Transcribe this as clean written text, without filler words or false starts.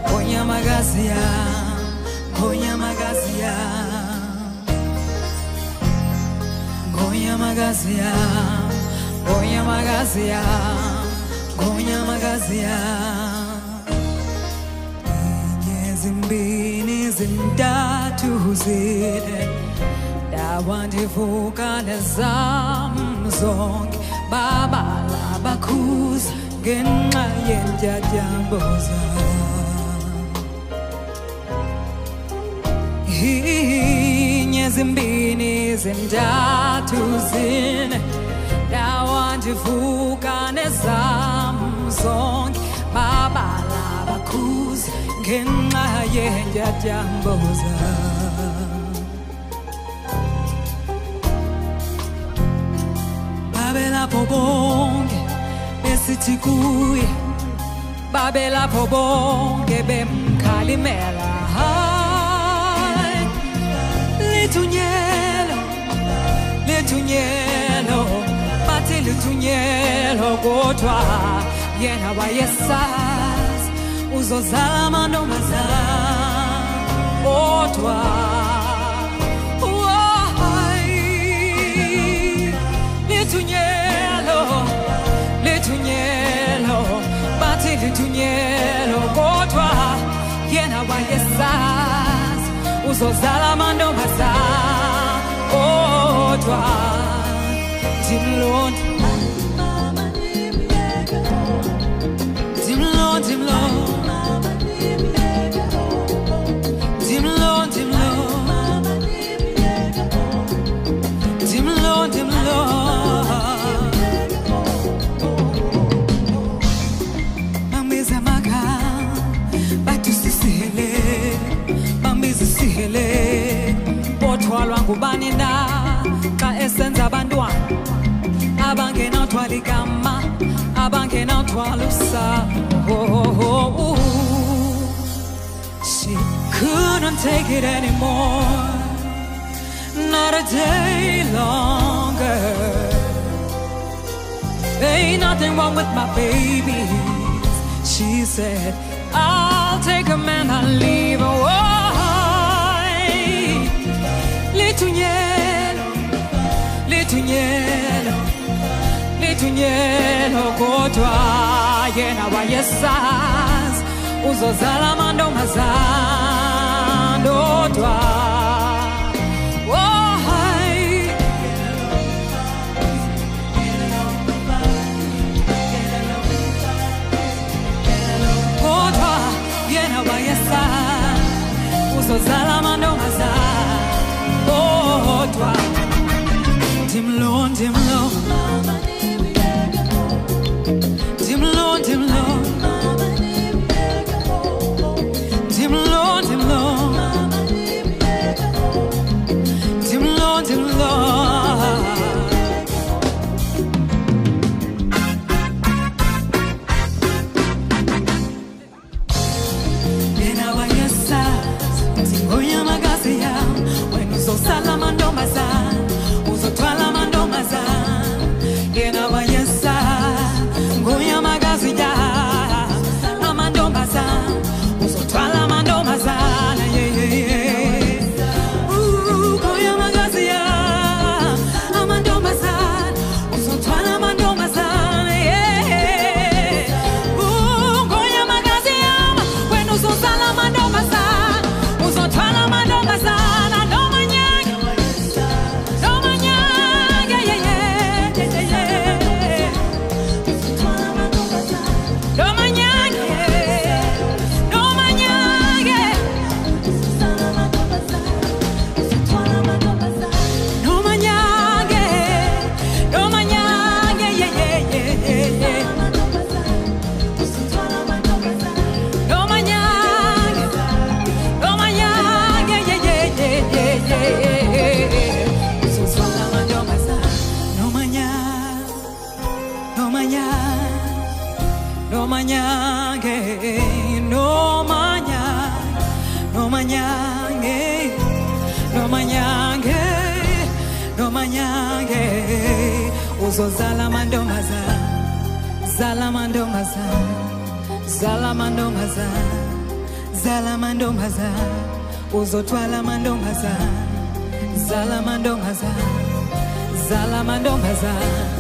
Gonya magazia, Gonya magazia, Gonya magazia, Gonya magazia, Gonya magazia. Zimbini zindatu zide, dawandivuka lezamzong, baba labakuz. Genxa yenjatyamboza inye zimbini zintathu zine dawandivuka nezam zonke babala bakhuzi ngenxa yenjatyamboza babelapho bonke besithi kuye babelapho bonke bemkhalimela hayi lithunyelo lithunyelo bathi lithunyelo kodwa yena wayesazi uzozala amantombazana kodwa lithunyelo kodwa yena wayesazi uzozala amantombazana kodwa ndimlonda ngubani na xa esenza abantwana abangenathwala igama abangenathwala usapho. She couldn't take it anymore, not a day longer. Ain't nothing wrong with my babies, she said. I'll take a man, I'll leave her. Lithunyelo kodwa yena wayesazi uzozala amantombazana kodwa kodwa yena wayesazi uzozala amantombazana kodwa Dimlo, dimlo, dimlo, dimlo, dimlo, dimlo, dimlo, dimlo. Yena wayesazi ngoya magazia when uzosala amantombazana uzotwala amantombazana yena wayesazi ngoya magazia amantombazana uzotwala amantombazana ngoya magazia uzozala mantombazana, zala mantombazana, zala mantombazana, zala mantombazana, uzothwala mantombazana, zala mantombazana, zala mantombazana.